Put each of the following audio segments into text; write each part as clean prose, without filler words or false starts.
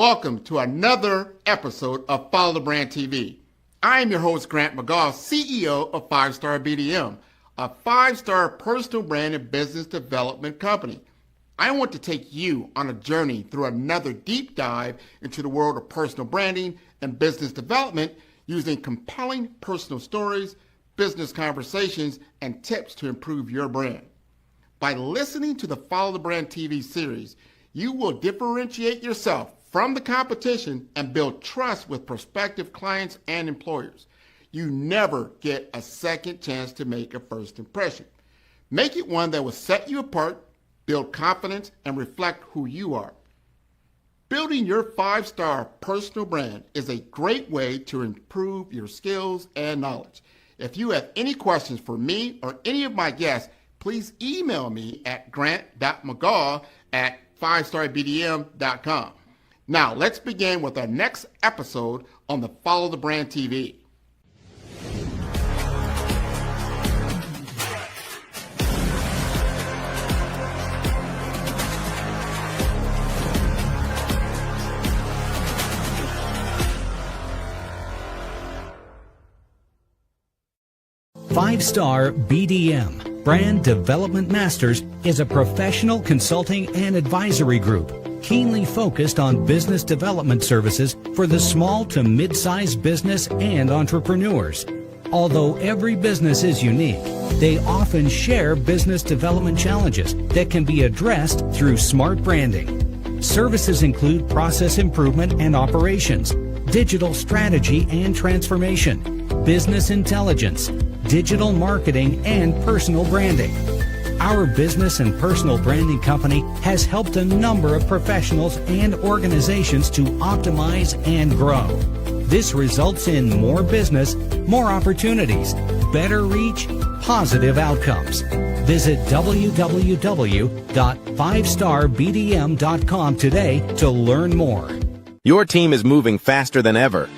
Welcome to another episode of Follow the Brand TV. I am your host, Grant McGaugh, CEO of 5-Star BDM, a 5-star personal brand and business development company. I want to take you on a journey through another deep dive into the world of personal branding and business development using compelling personal stories, business conversations, and tips to improve your brand. By listening to the Follow the Brand TV series, you will differentiate yourself from the competition and build trust with prospective clients and employers. You never get a second chance to make a first impression. Make it one that will set you apart, build confidence, and reflect who you are. Building your 5-star personal brand is a great way to improve your skills and knowledge. If you have any questions for me or any of my guests, please email me at grant.mcgaugh@5starbdm.com. Now, let's begin with our next episode on the Follow the Brand TV. Five-Star BDM, Brand Development Masters, is a professional consulting and advisory group keenly focused on business development services for the small to mid-sized business and entrepreneurs. Although every business is unique, they often share business development challenges that can be addressed through smart branding. Services include process improvement and operations, digital strategy and transformation, business intelligence, digital marketing, and personal branding. Our business and personal branding company has helped a number of professionals and organizations to optimize and grow. This results in more business, more opportunities, better reach, positive outcomes. Visit www.5starbdm.com today to learn more. Your team is moving faster than ever.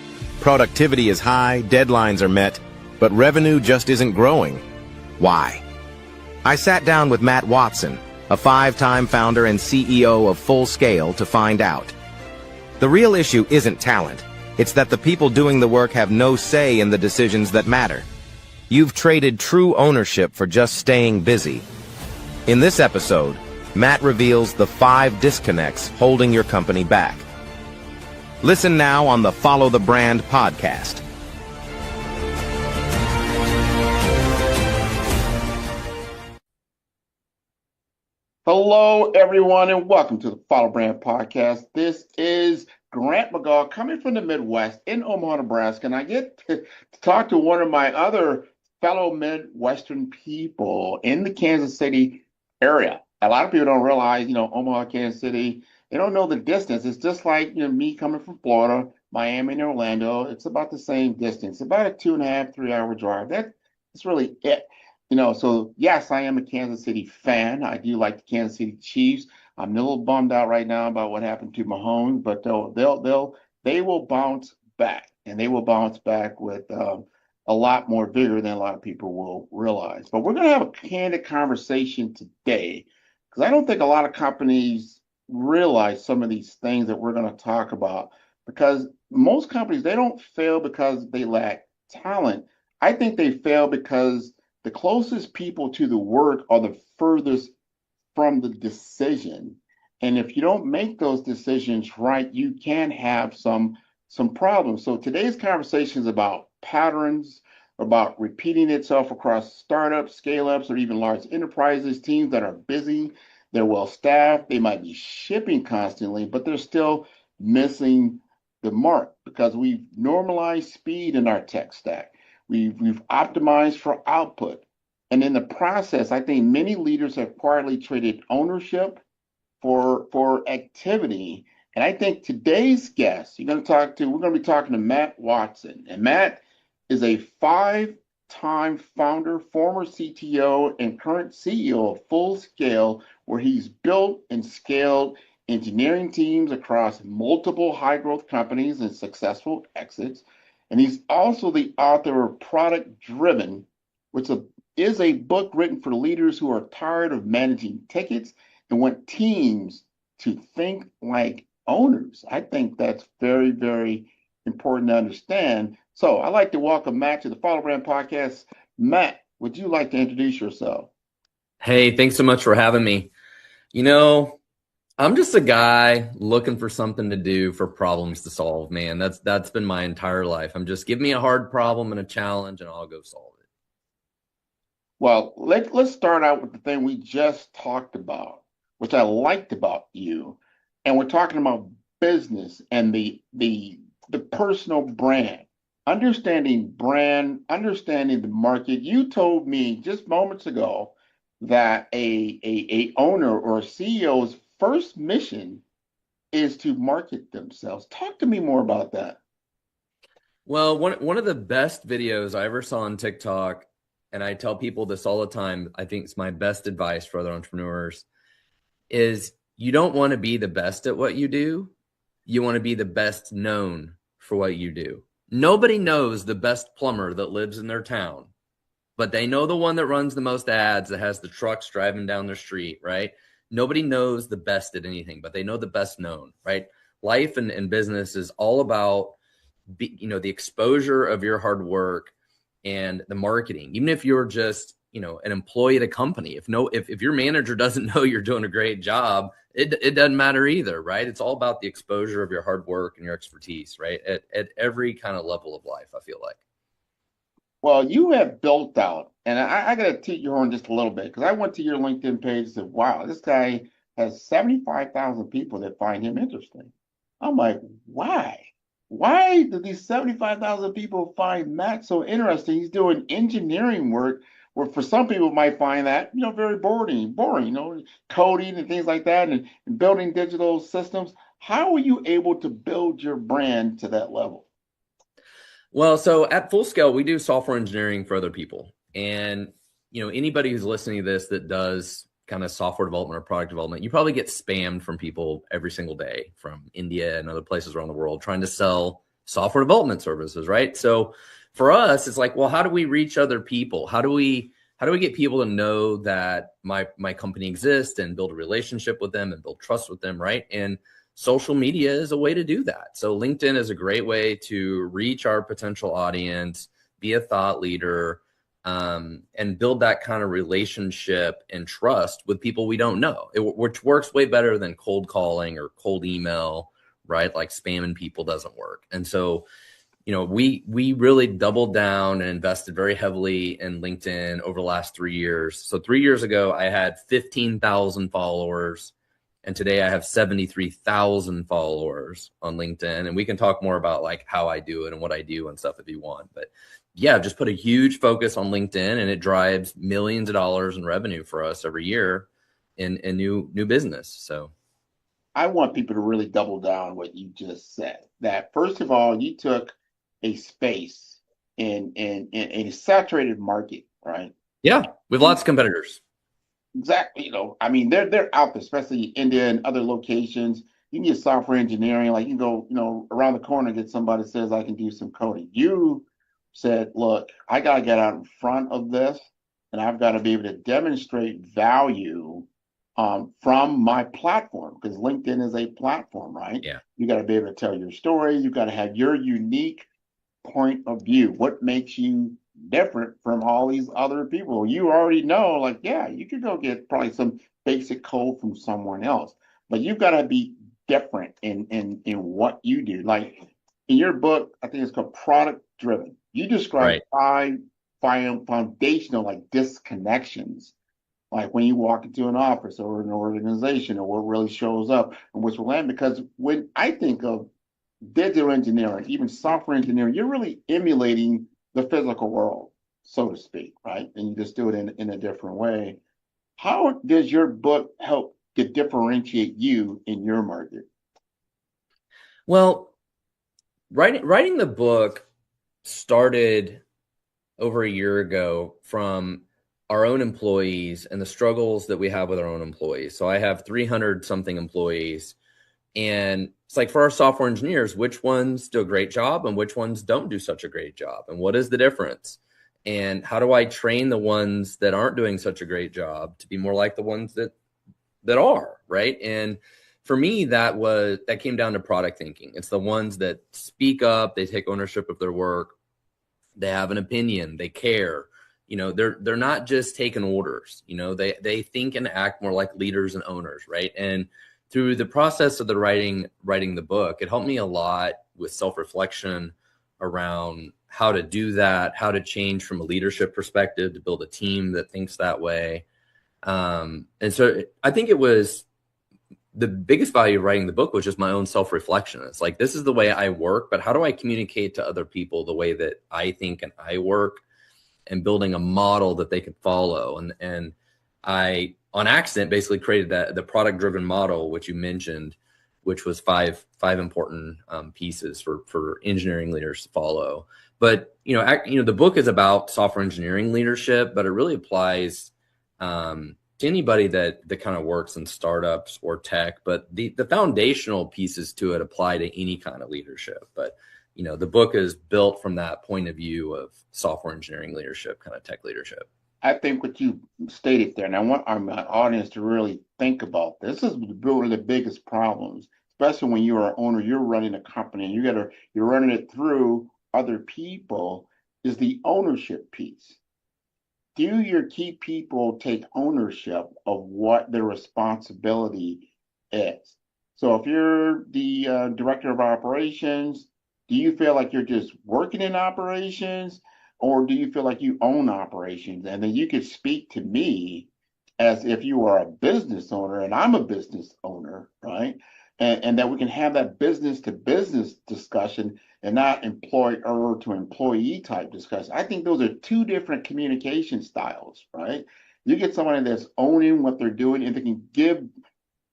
Productivity is high, deadlines are met, but revenue just isn't growing. Why? I sat down with Matt Watson, a 5-time founder and CEO of Full Scale, to find out. The real issue isn't talent. It's that the people doing the work have no say in the decisions that matter. You've traded true ownership for just staying busy. In this episode, Matt reveals the 5 disconnects holding your company back. Listen now on the Follow the Brand podcast. Hello, everyone, and welcome to the Follow Brand Podcast. This is Grant McGaugh coming from the Midwest in Omaha, Nebraska, and I get to talk to one of my other fellow Midwestern people in the Kansas City area. A lot of people don't realize, Omaha, Kansas City, they don't know the distance. It's just like, me coming from Florida, Miami, and Orlando. It's about the same distance, about a 2.5, 3-hour drive. That's really it. So yes, I am a Kansas City fan. I do like the Kansas City Chiefs. I'm a little bummed out right now about what happened to Mahomes, but they will bounce back, and they will bounce back with a lot more vigor than a lot of people will realize. But we're going to have a candid conversation today because I don't think a lot of companies realize some of these things that we're going to talk about, because most companies, they don't fail because they lack talent. I think they fail because the closest people to the work are the furthest from the decision. And if you don't make those decisions right, you can have some problems. So today's conversation is about patterns, about repeating itself across startups, scale-ups, or even large enterprises, teams that are busy, they're well-staffed, they might be shipping constantly, but they're still missing the mark because we've normalized speed in our tech stack. We've optimized for output. And in the process, I think many leaders have quietly traded ownership for activity. And I think today's guest, we're going to be talking to Matt Watson. And Matt is a 5-time founder, former CTO, and current CEO of Full Scale, where he's built and scaled engineering teams across multiple high-growth companies and successful exits. And he's also the author of Product Driven, which is a book written for leaders who are tired of managing tickets and want teams to think like owners. I think that's very, very important to understand. So I'd like to welcome Matt to the Follow Brand Podcast. Matt, would you like to introduce yourself? Hey, thanks so much for having me. You know, I'm just a guy looking for something to do, for problems to solve, man. That's been my entire life. I'm just, give me a hard problem and a challenge and I'll go solve it. Well, let's start out with the thing we just talked about, which I liked about you. And we're talking about business and the personal brand, understanding the market. You told me just moments ago that a owner or a CEO's first mission is to market themselves. Talk to me more about that. Well, one of the best videos I ever saw on TikTok, and I tell people this all the time, I think it's my best advice for other entrepreneurs, is you don't want to be the best at what you do. You want to be the best known for what you do. Nobody knows the best plumber that lives in their town, but they know the one that runs the most ads, that has the trucks driving down their street, right? Nobody knows the best at anything, but they know the best known, right? Life and business is all about, the exposure of your hard work and the marketing. Even if you're just, an employee at a company, if your manager doesn't know you're doing a great job, it doesn't matter either, right? It's all about the exposure of your hard work and your expertise, right? At every kind of level of life, I feel like. Well, you have built out, and I got to toot your horn just a little bit because I went to your LinkedIn page and said, wow, this guy has 75,000 people that find him interesting. I'm like, why? Why do these 75,000 people find Matt so interesting? He's doing engineering work where for some people might find that, very boring, coding and things like that and building digital systems. How are you able to build your brand to that level? Well, so at Full Scale, we do software engineering for other people. And, anybody who's listening to this that does kind of software development or product development, you probably get spammed from people every single day from India and other places around the world trying to sell software development services, right? So for us, it's like, well, how do we reach other people? How do we get people to know that my company exists and build a relationship with them and build trust with them, right? And social media is a way to do that. So LinkedIn is a great way to reach our potential audience, be a thought leader, and build that kind of relationship and trust with people we don't know, which works way better than cold calling or cold email, right? Like spamming people doesn't work. And so, we really doubled down and invested very heavily in LinkedIn over the last 3 years. So 3 years ago, I had 15,000 followers. And today I have 73,000 followers on LinkedIn. And we can talk more about like how I do it and what I do and stuff if you want. But yeah, just put a huge focus on LinkedIn and it drives millions of dollars in revenue for us every year in new business. So I want people to really double down what you just said. That first of all, you took a space in a saturated market, right? yeah, we have lots of competitors. Exactly. I mean, they're out there, especially India and other locations. You can get software engineering, like you can go, around the corner and get somebody that says I can do some coding. You said, look, I gotta get out in front of this, and I've got to be able to demonstrate value from my platform because LinkedIn is a platform, right? Yeah. You got to be able to tell your story. You got to have your unique point of view. What makes you different from all these other people? You already know, like, yeah, you could go get probably some basic code from someone else, but you've got to be different in what you do. Like in your book, I think it's called Product Driven. You describe Right. five foundational like disconnections, like when you walk into an office or an organization, or what really shows up and which will land. Because when I think of digital engineering, even software engineering, you're really emulating the physical world, so to speak, right? And you just do it in a different way. How does your book help to differentiate you in your market? Well, writing the book started over a year ago from our own employees and the struggles that we have with our own employees. So I have 300 something employees, and it's like for our software engineers, which ones do a great job and which ones don't do such a great job? And what is the difference? And how do I train the ones that aren't doing such a great job to be more like the ones that are, right? And for me, that came down to product thinking. It's the ones that speak up, they take ownership of their work, they have an opinion, they care. They're not just taking orders. They think and act more like leaders and owners, right? And through the process of the writing the book, it helped me a lot with self-reflection around how to do that, how to change from a leadership perspective to build a team that thinks that way. And so I think it was the biggest value of writing the book was just my own self-reflection. It's like, this is the way I work, but how do I communicate to other people the way that I think and I work, and building a model that they could follow. And I, on accident, basically created the product-driven model, which you mentioned, which was five important pieces for engineering leaders to follow. But the book is about software engineering leadership, but it really applies to anybody that kind of works in startups or tech. But the foundational pieces to it apply to any kind of leadership. But the book is built from that point of view of software engineering leadership, kind of tech leadership. I think what you stated there, and I want our audience to really think about this. This is one of the biggest problems, especially when you're an owner, you're running a company, and you're running it through other people, is the ownership piece. Do your key people take ownership of what their responsibility is? So if you're the director of operations, do you feel like you're just working in operations, or do you feel like you own operations? And then you could speak to me as if you are a business owner and I'm a business owner, right? And that we can have that business to business discussion and not employer to employee type discussion. I think those are two different communication styles, right? You get somebody that's owning what they're doing and they can give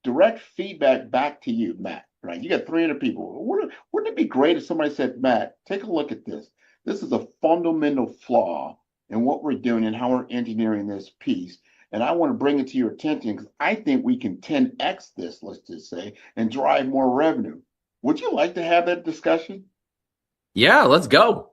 direct feedback back to you, Matt, right? You got 300 people. Wouldn't it be great if somebody said, Matt, take a look at this. This is a fundamental flaw in what we're doing and how we're engineering this piece. And I want to bring it to your attention because I think we can 10x this, let's just say, and drive more revenue. Would you like to have that discussion? Yeah, let's go.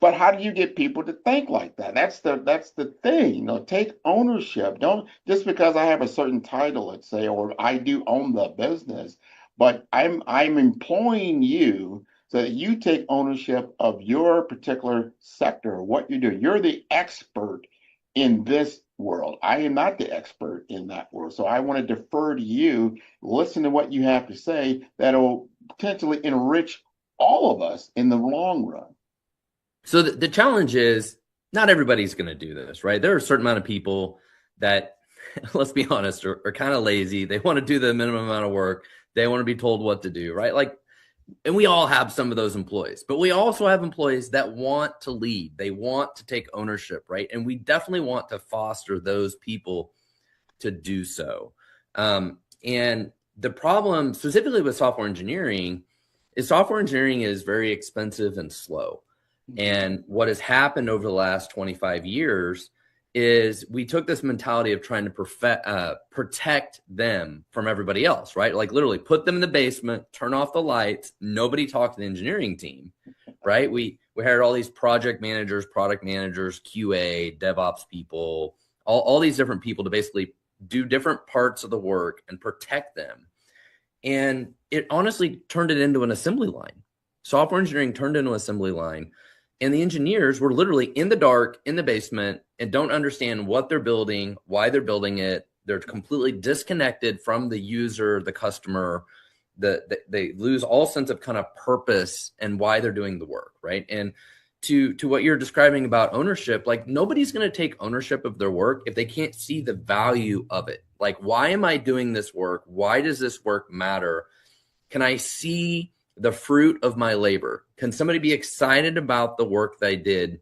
But how do you get people to think like that? That's the thing. Take ownership. Don't just because I have a certain title, let's say, or I do own the business, but I'm employing you so that you take ownership of your particular sector, what you're doing. You're the expert in this world. I am not the expert in that world. So I want to defer to you, listen to what you have to say that'll potentially enrich all of us in the long run. So the challenge is not everybody's going to do this, right? There are a certain amount of people that, let's be honest, are kind of lazy. They want to do the minimum amount of work. They want to be told what to do, right? And we all have some of those employees, but we also have employees that want to lead. They want to take ownership, right? And we definitely want to foster those people to do so. And the problem specifically with software engineering is very expensive and slow. And what has happened over the last 25 years is we took this mentality of trying to protect them from everybody else, right? Like literally put them in the basement, turn off the lights, nobody talk to the engineering team, right? We hired all these project managers, product managers, QA, DevOps people, all these different people to basically do different parts of the work and protect them. And it honestly turned it into an assembly line. Software engineering turned into an assembly line. And the engineers were literally in the dark, in the basement, and don't understand what they're building, why they're building it. They're completely disconnected from the user, the customer. They lose all sense of kind of purpose and why they're doing the work, right? And to what you're describing about ownership, like nobody's going to take ownership of their work if they can't see the value of it. Like, why am I doing this work? Why does this work matter? Can I see the fruit of my labor? Can somebody be excited about the work that I did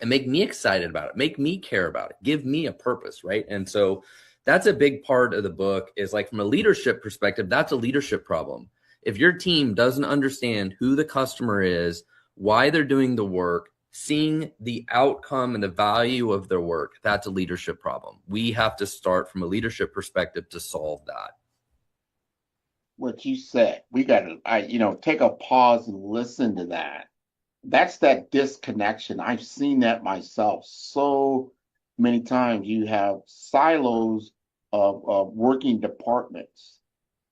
and make me excited about it, make me care about it, give me a purpose, right? And so that's a big part of the book is like from a leadership perspective, that's a leadership problem. If your team doesn't understand who the customer is, why they're doing the work, seeing the outcome and the value of their work, that's a leadership problem. We have to start from a leadership perspective to solve that. What you said, we got to, take a pause and listen to that. That's that disconnection. I've seen that myself so many times. You have silos of working departments.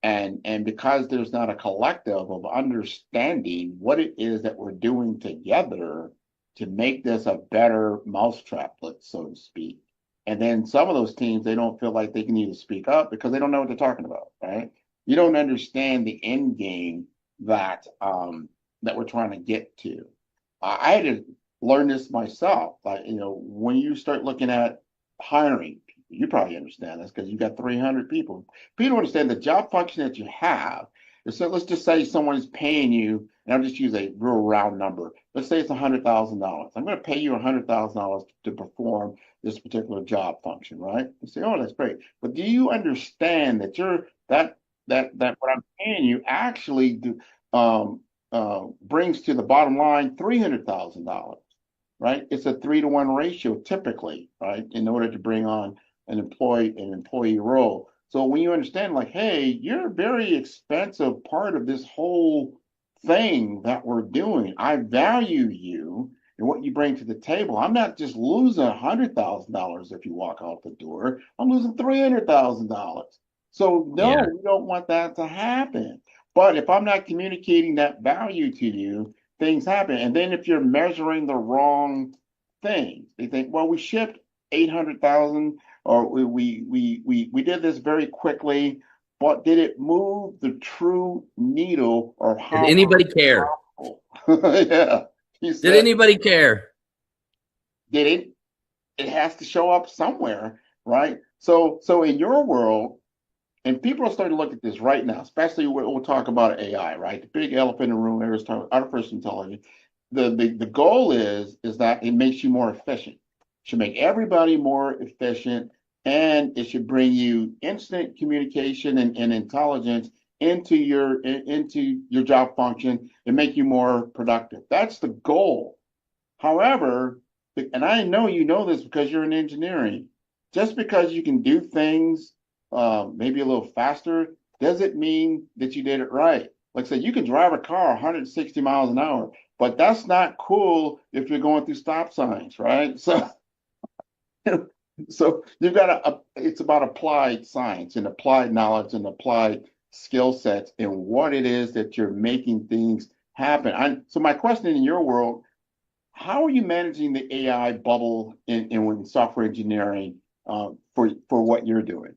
And because there's not a collective of understanding what it is that we're doing together to make this a better mousetrap, so to speak. And then some of those teams, they don't feel like they can even speak up because they don't know what they're talking about, right? You don't understand the end game that that we're trying to get to. I had to learn this myself. Like, when you start looking at hiring, you probably understand this because you got 300 people. People understand the job function that you have. So let's just say someone is paying you, and I'll just use a real round number. Let's say it's $100,000. I'm going to pay you $100,000 to perform this particular job function, right? You say, oh, that's great. But do you understand that that what I'm paying you actually brings to the bottom line $300,000, right? It's a 3-to-1 ratio typically, right? In order to bring on an employee role. So when you understand, like, hey, you're a very expensive part of this whole thing that we're doing. I value you and what you bring to the table. I'm not just losing $100,000 if you walk out the door. I'm losing $300,000. So no, Yeah. we don't want that to happen. But if I'm not communicating that value to you, things happen. And then if you're measuring the wrong things, they think, well, we shipped 800,000, or we did this very quickly, but did it move the true needle or Did how anybody care? yeah. He Did said, anybody care? did it? It has to show up somewhere, right? So in your world, and people are starting to look at this right now, especially we'll talk about AI, right? The big elephant in the room there is artificial intelligence. The goal is that it makes you more efficient. It should make everybody more efficient, and it should bring you instant communication and intelligence into your job function and make you more productive. That's the goal. However, and I know you know this because you're in engineering, just because you can do things maybe a little faster doesn't mean that you did it right. Like I said, you can drive a car 160 miles an hour, but that's not cool if you're going through stop signs, right? So, so you've got it's about applied science and applied knowledge and applied skill sets and what it is that you're making things happen. So my question in your world, how are you managing the AI bubble in software engineering for what you're doing?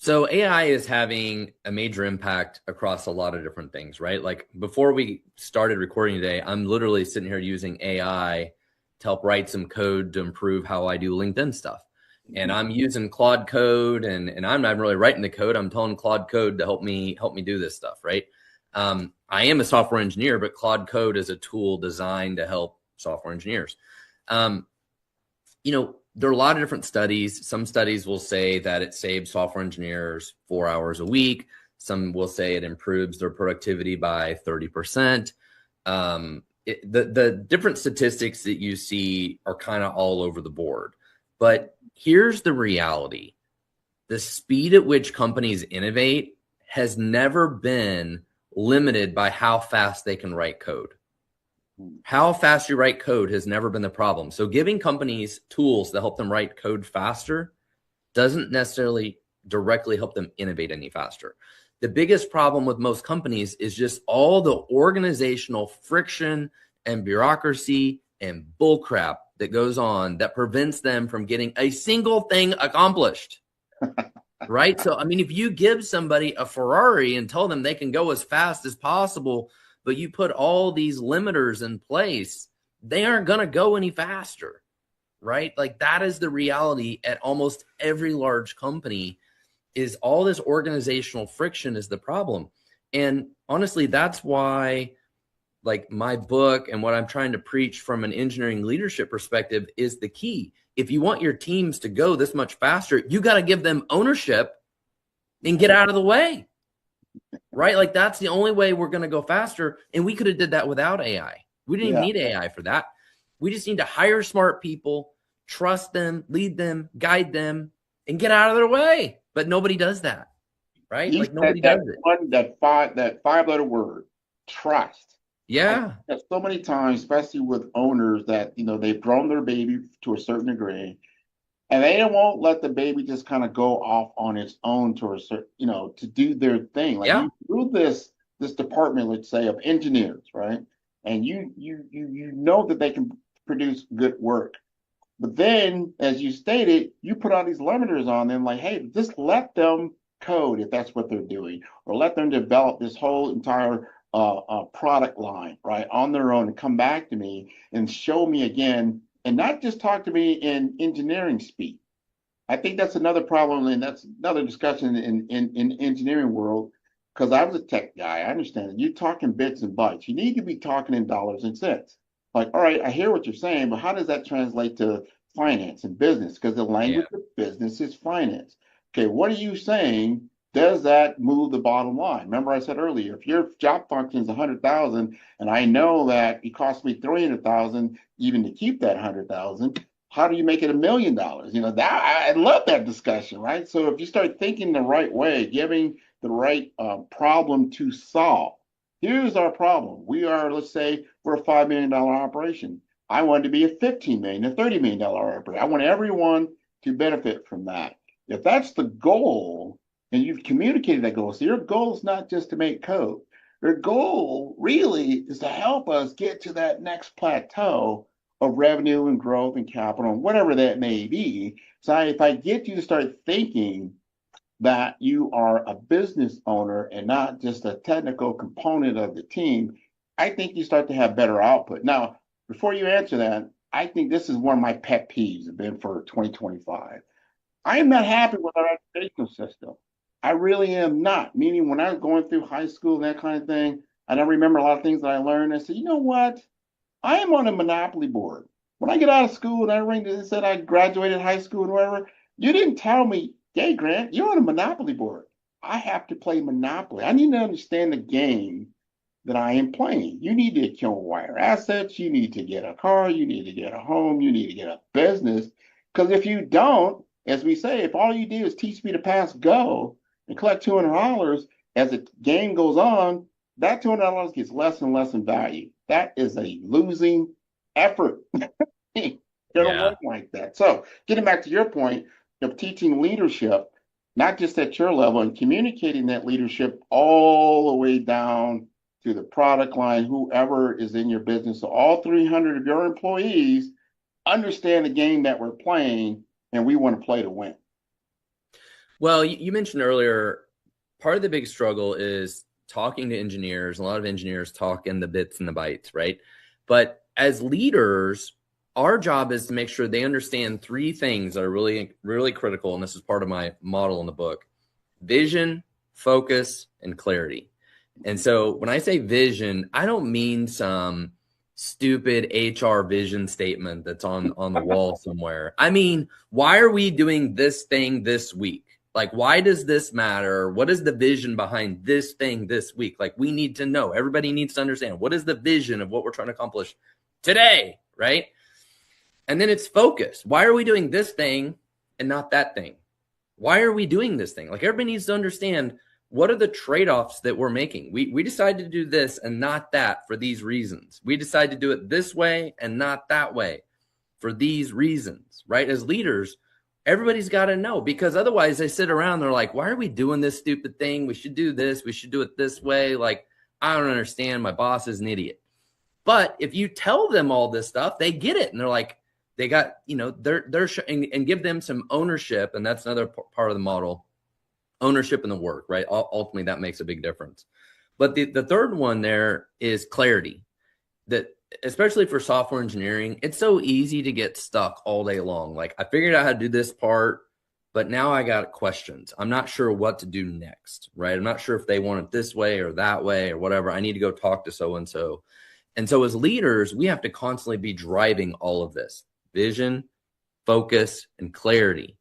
So AI is having a major impact across a lot of different things, right? Like before we started recording today, I'm literally sitting here using AI to help write some code to improve how I do LinkedIn stuff. And I'm using Claude Code, and I'm not really writing the code. I'm telling Claude Code to help me do this stuff, right? I am a software engineer, but Claude Code is a tool designed to help software engineers. There are a lot of different studies. Some studies will say that it saves software engineers 4 hours a week. Some will say it improves their productivity by 30%. The different statistics that you see are kind of all over the board. But here's the reality. The speed at which companies innovate has never been limited by how fast they can write code. How fast you write code has never been the problem. So giving companies tools that help them write code faster doesn't necessarily directly help them innovate any faster. The biggest problem with most companies is just all the organizational friction and bureaucracy and bullcrap that goes on that prevents them from getting a single thing accomplished. Right? So, I mean, if you give somebody a Ferrari and tell them they can go as fast as possible, but you put all these limiters in place, they aren't going to go any faster, right? Like that is the reality at almost every large company, is all this organizational friction is the problem. And honestly, that's why like my book and what I'm trying to preach from an engineering leadership perspective is the key. If you want your teams to go this much faster, you got to give them ownership and get out of the way. Right? Like that's the only way we're going to go faster. And we could have did that without AI. We didn't even need AI for that. We just need to hire smart people, trust them, lead them, guide them, and get out of their way. But nobody does that. Right? Like nobody does it. That 5-letter word, trust. Yeah. So many times, especially with owners that, they've grown their baby to a certain degree, and they won't let the baby just kind of go off on its own to a certain, to do their thing. Like Yeah. you do this department, let's say, of engineers, right? And you know that they can produce good work. But then, as you stated, you put all these limiters on them, like, hey, just let them code if that's what they're doing, or let them develop this whole entire product line, right, on their own, and come back to me and show me again, and not just talk to me in engineering speak. I think that's another problem, and that's another discussion in engineering world. Because I was a tech guy, I understand that you're talking bits and bytes. You need to be talking in dollars and cents. Like, all right, I hear what you're saying, but how does that translate to finance and business? Because the Yeah. language of business is finance. Okay, what are you saying? Does that move the bottom line? Remember, I said earlier, if your job function is 100,000, and I know that it costs me 300,000 even to keep that 100,000, how do you make it $1 million? That I love that discussion, right? So if you start thinking the right way, giving the right problem to solve. Here's our problem. Let's say, we're a $5 million operation. I want to be a 15 million, a $30 million operation. I want everyone to benefit from that. If that's the goal, and you've communicated that goal, so your goal is not just to make code. Your goal really is to help us get to that next plateau of revenue and growth and capital and whatever that may be. So if I get you to start thinking that you are a business owner and not just a technical component of the team, I think you start to have better output. Now, before you answer that, I think this is one of my pet peeves have been for 2025. I am not happy with our educational system. I really am not. Meaning, when I was going through high school and that kind of thing, and I remember a lot of things that I learned, I said, you know what? I am on a monopoly board. When I get out of school and everything said I graduated high school and whatever, you didn't tell me, hey, Grant, you're on a monopoly board. I have to play Monopoly. I need to understand the game that I am playing. You need to acquire assets. You need to get a car. You need to get a home. You need to get a business. Because if you don't, as we say, if all you do is teach me to pass go and collect $200 as the game goes on, that $200 gets less and less in value. That is a losing effort. It don't Yeah. work like that. So getting back to your point of teaching leadership, not just at your level, and communicating that leadership all the way down to the product line, whoever is in your business. So all 300 of your employees understand the game that we're playing, and we want to play to win. Well, you mentioned earlier, part of the big struggle is talking to engineers. A lot of engineers talk in the bits and the bytes, right? But as leaders, our job is to make sure they understand three things that are really, really critical. And this is part of my model in the book: vision, focus, and clarity. And so when I say vision, I don't mean some stupid HR vision statement that's on the wall somewhere. I mean, why are we doing this thing this week? Like, why does this matter? What is the vision behind this thing this week? Like, we need to know. Everybody needs to understand, what is the vision of what we're trying to accomplish today, right? And then it's focus. Why are we doing this thing and not that thing? Why are we doing this thing? Like, everybody needs to understand, what are the trade-offs that we're making? We decided to do this and not that for these reasons. We decided to do it this way and not that way for these reasons, right? As leaders, everybody's got to know, because otherwise they sit around, they're like, why are we doing this stupid thing? We should do this. We should do it this way. Like, I don't understand. My boss is an idiot. But if you tell them all this stuff, they get it. And they're like, they got, and give them some ownership. And that's another part of the model, ownership in the work, right? Ultimately, that makes a big difference. But the third one there is clarity. That, especially for software engineering, it's so easy to get stuck all day long. Like, I figured out how to do this part, but now I got questions. I'm not sure what to do next, right? I'm not sure if they want it this way or that way or whatever. I need to go talk to so-and-so. And so as leaders, we have to constantly be driving all of this: vision, focus, and clarity,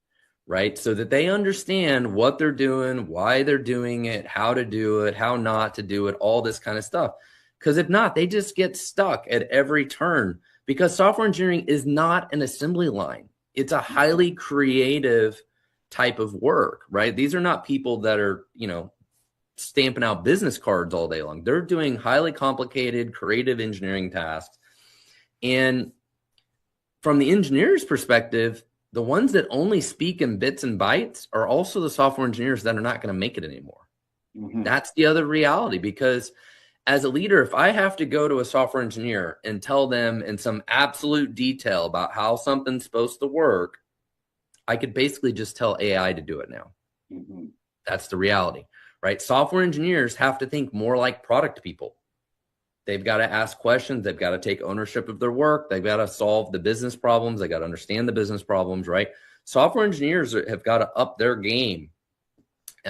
right? So that they understand what they're doing, why they're doing it, how to do it, how not to do it, all this kind of stuff. Because if not, they just get stuck at every turn, because software engineering is not an assembly line. It's a highly creative type of work, right? These are not people that are, stamping out business cards all day long. They're doing highly complicated, creative engineering tasks. And from the engineer's perspective, the ones that only speak in bits and bytes are also the software engineers that are not going to make it anymore. Mm-hmm. That's the other reality, because as a leader, if I have to go to a software engineer and tell them in some absolute detail about how something's supposed to work, I could basically just tell AI to do it now. Mm-hmm. That's the reality, right? Software engineers have to think more like product people. They've got to ask questions. They've got to take ownership of their work. They've got to solve the business problems. They got to understand the business problems, right? Software engineers have got to up their game.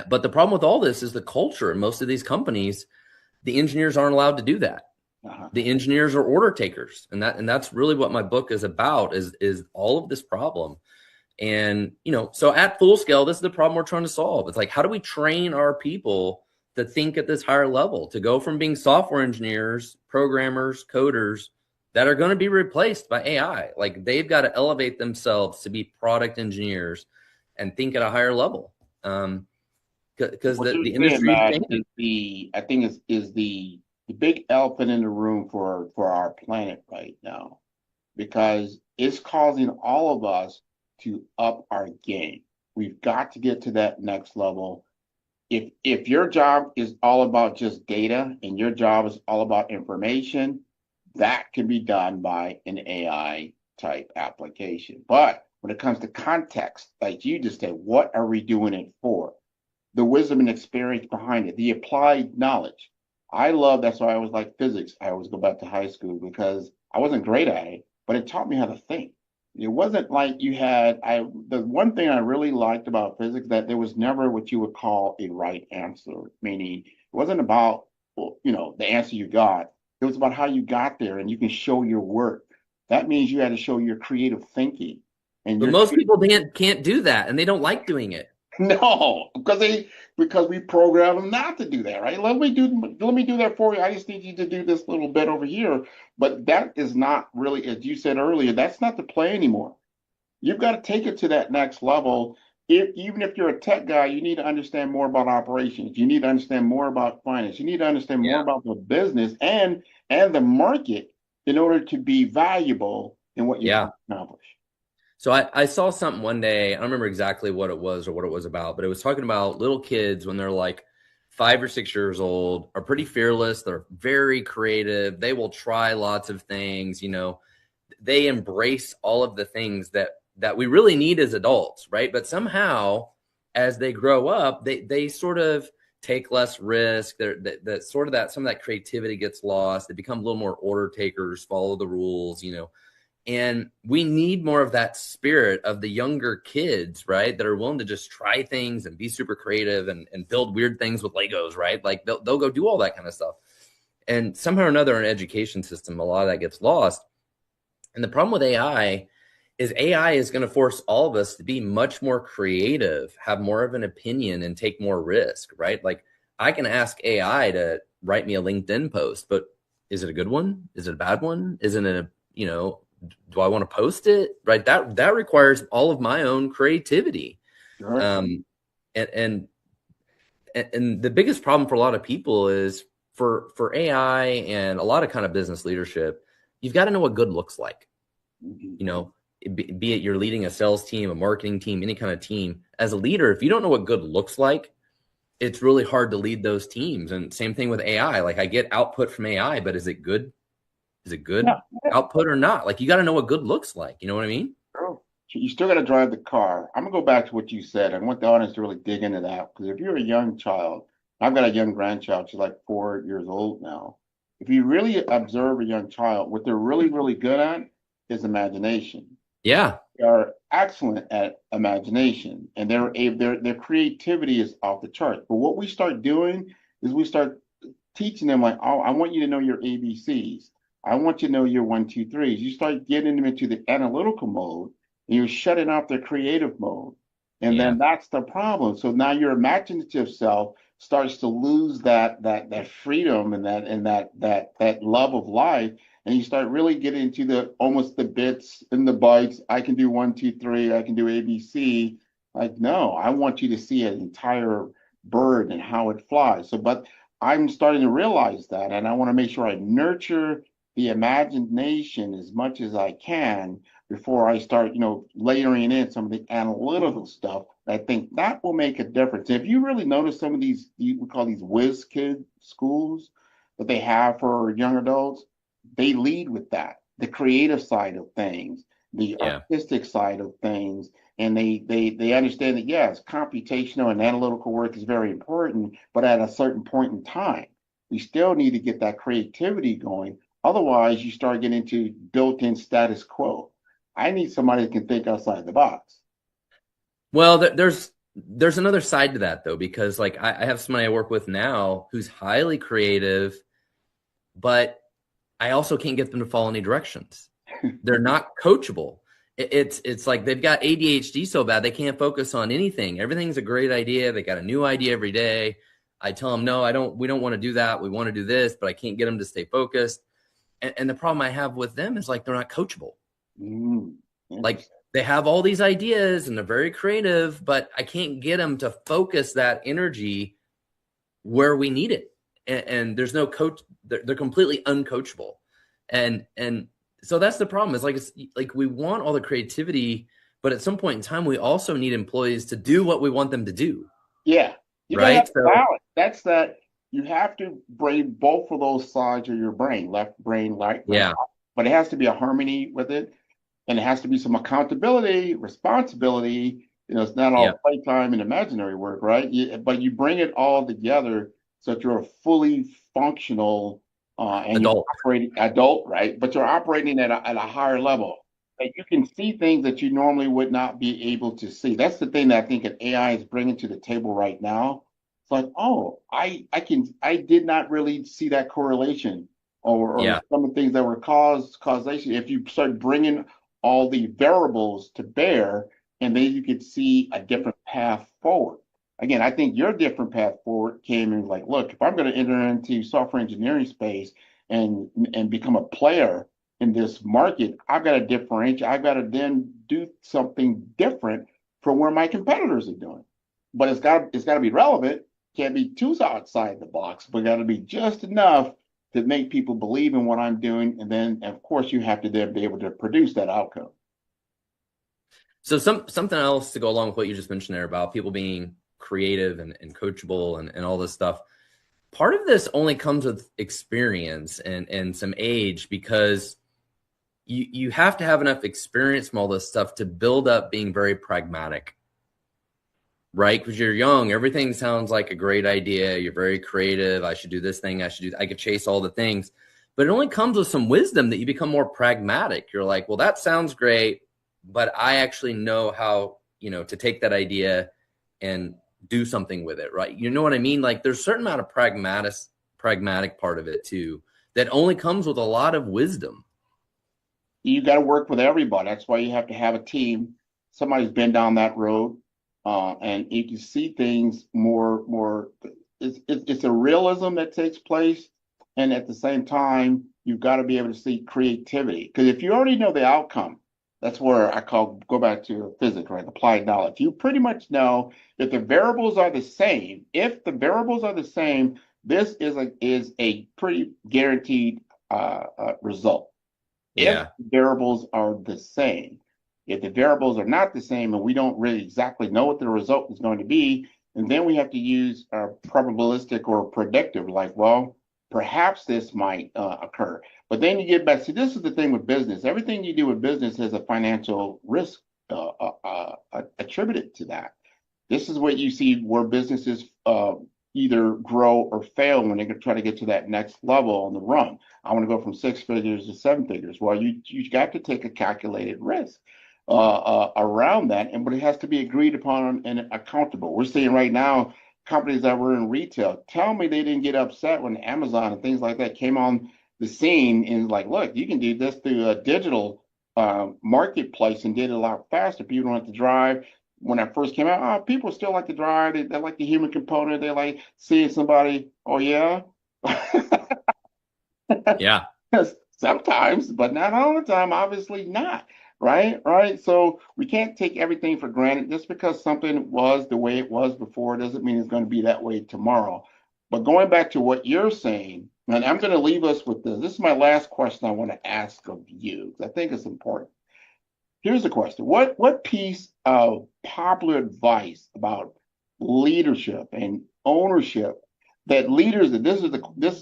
But the problem with all this is the culture in most of these companies. The engineers aren't allowed to do that. Uh-huh. The engineers are order takers, and that's really what my book is about. Is all of this problem. And, so at Full Scale, this is the problem we're trying to solve. It's like, how do we train our people to think at this higher level, to go from being software engineers, programmers, coders that are going to be replaced by AI? Like, they've got to elevate themselves to be product engineers and think at a higher level. Because the industry is changing. I think is the big elephant in the room for our planet right now, because it's causing all of us to up our game. We've got to get to that next level. If your job is all about just data and your job is all about information, that can be done by an AI type application. But when it comes to context, like you just said, what are we doing it for? The wisdom and experience behind it, the applied knowledge. That's why I always like physics. I always go back to high school because I wasn't great at it, but it taught me how to think. It wasn't like the one thing I really liked about physics, that there was never what you would call a right answer, meaning it wasn't about, the answer you got. It was about how you got there, and you can show your work. That means you had to show your creative thinking. But most people can't do that, and they don't like doing it. No, because we program them not to do that, right? Let me do that for you. I just need you to do this little bit over here. But that is not really, as you said earlier, that's not the play anymore. You've got to take it to that next level. Even if you're a tech guy, you need to understand more about operations. You need to understand more about finance. You need to understand more about the business and the market in order to be valuable in what you accomplish. So I saw something one day. I don't remember exactly what it was or what it was about, but it was talking about little kids when they're like 5 or 6 years old are pretty fearless. They're very creative. They will try lots of things. They embrace all of the things that we really need as adults, right? But somehow, as they grow up, they sort of take less risk. That some of that creativity gets lost. They become a little more order takers, follow the rules, And we need more of that spirit of the younger kids, right? That are willing to just try things and be super creative and build weird things with Legos, right? Like they'll go do all that kind of stuff. And somehow or another in an education system, a lot of that gets lost. And the problem with AI is going to force all of us to be much more creative, have more of an opinion, and take more risk, right? Like I can ask AI to write me a LinkedIn post, but is it a good one? Is it a bad one? Isn't it do I want to post it? Right. That requires all of my own creativity. Sure. And the biggest problem for a lot of people is for AI and a lot of kind of business leadership, you've got to know what good looks like. Be it you're leading a sales team, a marketing team, any kind of team. As a leader, if you don't know what good looks like, it's really hard to lead those teams. And same thing with AI. Like I get output from AI, but is it good? Is it good output or not? Like you got to know what good looks like. You know what I mean? Sure. You still got to drive the car. I'm gonna go back to what you said. I want the audience to really dig into that, because if you're a young child, I've got a young grandchild. She's like 4 years old now. If you really observe a young child, what they're really, really good at is imagination. Yeah, they are excellent at imagination, and their creativity is off the charts. But what we start doing is we start teaching them like, oh, I want you to know your ABCs. I want you to know your 1, 2, 3s. You start getting them into the analytical mode, and you're shutting off their creative mode. And then that's the problem. So now your imaginative self starts to lose that freedom and that love of life. And you start really getting into almost the bits and the bytes. I can do 1, 2, 3. I can do ABC. Like, no, I want you to see an entire bird and how it flies. But I'm starting to realize that, and I want to make sure I nurture the imagination as much as I can before I start, layering in some of the analytical stuff. I think that will make a difference. If you really notice some of these, we call these whiz kid schools that they have for young adults, they lead with that, the creative side of things, the Yeah. artistic side of things, and they understand that yes, computational and analytical work is very important, but at a certain point in time, we still need to get that creativity going. Otherwise, you start getting into built-in status quo. I need somebody that can think outside the box. Well, there's another side to that though, because like I have somebody I work with now who's highly creative, but I also can't get them to follow any directions. They're not coachable. It's like they've got ADHD so bad they can't focus on anything. Everything's a great idea. They got a new idea every day. I tell them, no, we don't want to do that. We want to do this, but I can't get them to stay focused. And the problem I have with them is like they're not coachable. Like they have all these ideas and they're very creative, but I can't get them to focus that energy where we need it. And there's no coach. They're completely uncoachable. And so that's the problem. It's like we want all the creativity, but at some point in time, we also need employees to do what we want them to do. Yeah. You right. Have to balance. That's that. You have to bring both of those sides of your brain, left brain, right brain. Yeah. But it has to be a harmony with it. And it has to be some accountability, responsibility. It's not all playtime and imaginary work, right? But you bring it all together so that you're a fully functional and adult. You're operating adult, right? But you're operating at a higher level. That you can see things that you normally would not be able to see. That's the thing that I think that AI is bringing to the table right now. It's like, oh, I did not really see that correlation or some of the things that were causation. If you start bringing all the variables to bear, and then you could see a different path forward. Again, I think your different path forward came in like, look, if I'm going to enter into software engineering space and become a player in this market, I've got to differentiate. I've got to then do something different from where my competitors are doing. But it's got to be relevant. Can't be too outside the box, but got to be just enough to make people believe in what I'm doing. And then, of course, you have to then be able to produce that outcome. So something else to go along with what you just mentioned there about people being creative and coachable and all this stuff. Part of this only comes with experience and some age, because you have to have enough experience from all this stuff to build up being very pragmatic, right? Because you're young, everything sounds like a great idea. You're very creative. I should do this thing. I could chase all the things, but it only comes with some wisdom that you become more pragmatic. You're like, well, that sounds great, but I actually know how, to take that idea and do something with it, right? You know what I mean? Like there's a certain amount of pragmatic part of it too, that only comes with a lot of wisdom. You got to work with everybody. That's why you have to have a team. Somebody's been down that road, and you can see things more. It's a realism that takes place, and at the same time, you've got to be able to see creativity. Because if you already know the outcome, that's where go back to physics, right? Applied knowledge. You pretty much know if the variables are the same. If the variables are the same, this is a pretty guaranteed result. Yeah. If the variables are the same. If the variables are not the same and we don't really exactly know what the result is going to be, and then we have to use probabilistic or predictive, like, well, perhaps this might occur. But then you get back, see, this is the thing with business. Everything you do with business has a financial risk attributed to that. This is what you see where businesses either grow or fail when they try to get to that next level on the run. I want to go from 6 figures to 7 figures. Well, you got to take a calculated risk around that, but it has to be agreed upon and accountable. We're seeing right now companies that were in retail tell me they didn't get upset when Amazon and things like that came on the scene and like, look, you can do this through a digital marketplace and did it a lot faster. People don't have to drive. When I first came out, people still like to drive. They like the human component. They like seeing somebody. Oh yeah, yeah. Sometimes, but not all the time. Obviously not. Right. So we can't take everything for granted. Just because something was the way it was before doesn't mean it's going to be that way tomorrow. But going back to what you're saying, And I'm going to leave us with this. This is my last question I want to ask of you, because I think it's important. Here's the question. What piece of popular advice about leadership and ownership that leaders, and this is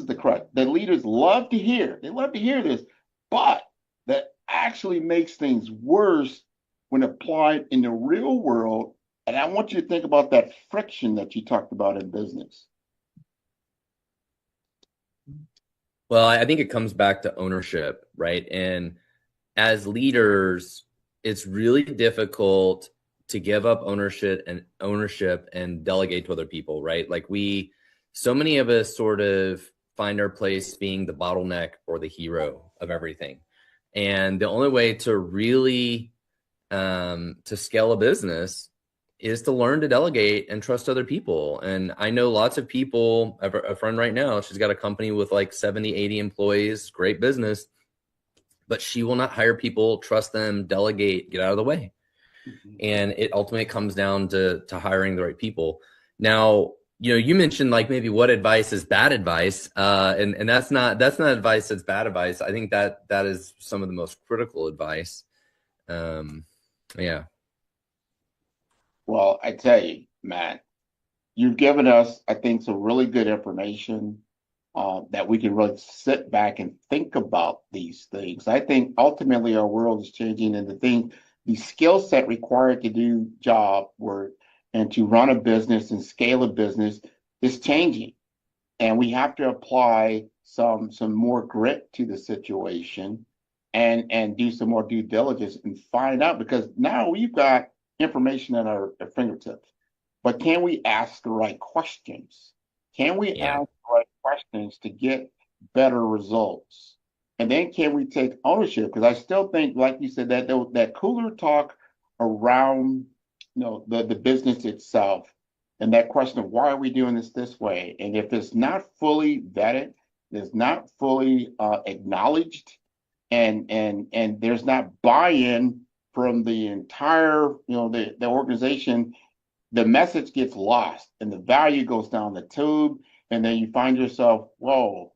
the crux, that leaders love to hear. They love to hear this, but that actually makes things worse when applied in the real world. And I want you to think about that friction that you talked about in business. Well, I think it comes back to ownership, right? And as leaders, it's really difficult to give up ownership and delegate to other people, right? Like so many of us sort of find our place being the bottleneck or the hero of everything. And the only way to really to scale a business is to learn to delegate and trust other people. And I know lots of people, a friend right now, she's got a company with like 70, 80 employees, great business, but she will not hire people, trust them, delegate, get out of the way. And it ultimately comes down to hiring the right people. Now, you mentioned like maybe what advice is bad advice. And that's not advice that's bad advice. I think that is some of the most critical advice. Yeah. Well, I tell you, Matt, you've given us, I think, some really good information that we can really sit back and think about these things. I think ultimately our world is changing, and the skill set required to do job work and to run a business and scale a business is changing. And we have to apply some more grit to the situation and do some more due diligence and find out, because now we've got information at our fingertips. But can we ask the right questions? Can we ask the right questions to get better results? And then can we take ownership? Because I still think, like you said, that cooler talk around the business itself, and that question of why are we doing this way? And if it's not fully vetted, it's not fully acknowledged, and there's not buy-in from the entire the organization, the message gets lost and the value goes down the tube, and then you find yourself, whoa,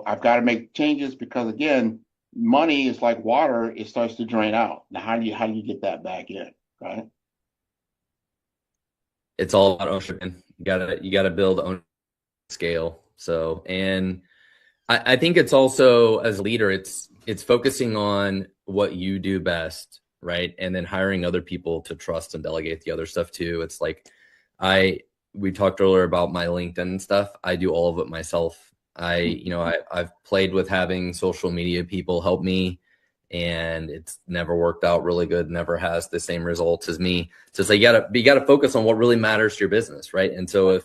I've got to make changes, because again, money is like water, it starts to drain out. Now how do you get that back in, right? It's all about ownership. You gotta build ownership scale. So, and I think it's also, as a leader, it's focusing on what you do best, right? And then hiring other people to trust and delegate the other stuff too. It's like we talked earlier about my LinkedIn stuff. I do all of it myself. I've played with having social media people help me, and it's never worked out really good, never has the same results as me. So it's like you gotta focus on what really matters to your business, right? And so if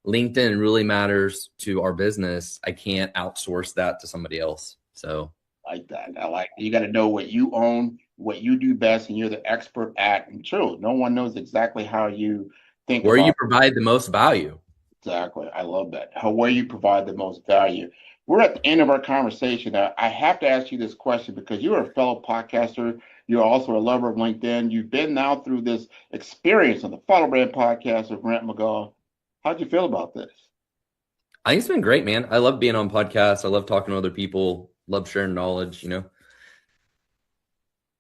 LinkedIn really matters to our business, I can't outsource that to somebody else. So like that. I like you got to know what you own, what you do best, and you're the expert at. And true, no one knows exactly how you think where about you provide the most value. Exactly. I love that. Where you provide the most value. We're at the end of our conversation. Now, I have to ask you this question, because you're a fellow podcaster. You're also a lover of LinkedIn. You've been now through this experience on the Follow Brand podcast with Grant McGaugh. How'd you feel about this? I think it's been great, man. I love being on podcasts. I love talking to other people. Love sharing knowledge,